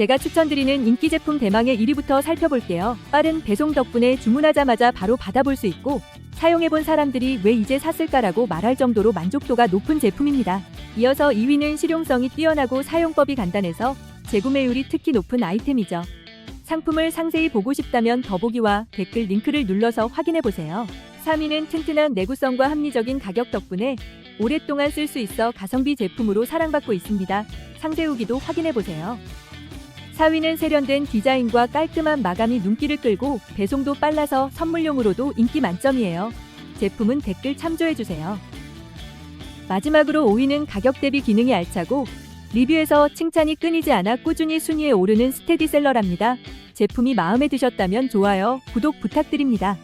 제가 추천드리는 인기 제품 대망의 1위부터 살펴볼게요. 빠른 배송 덕분에 주문하자마자 바로 받아볼 수 있고 사용해본 사람들이 왜 이제 샀을까라고 말할 정도로 만족도가 높은 제품입니다. 이어서 2위는 실용성이 뛰어나고 사용법이 간단해서 재구매율이 특히 높은 아이템이죠. 상품을 상세히 보고 싶다면 더보기와 댓글 링크를 눌러서 확인해보세요. 3위는 튼튼한 내구성과 합리적인 가격 덕분에 오랫동안 쓸 수 있어 가성비 제품으로 사랑받고 있습니다. 상세 후기도 확인해보세요. 4위는 세련된 디자인과 깔끔한 마감이 눈길을 끌고 배송도 빨라서 선물용으로도 인기 만점이에요. 제품은 댓글 참조해주세요. 마지막으로 5위는 가격 대비 기능이 알차고 리뷰에서 칭찬이 끊이지 않아 꾸준히 순위에 오르는 스테디셀러랍니다. 제품이 마음에 드셨다면 좋아요, 구독 부탁드립니다.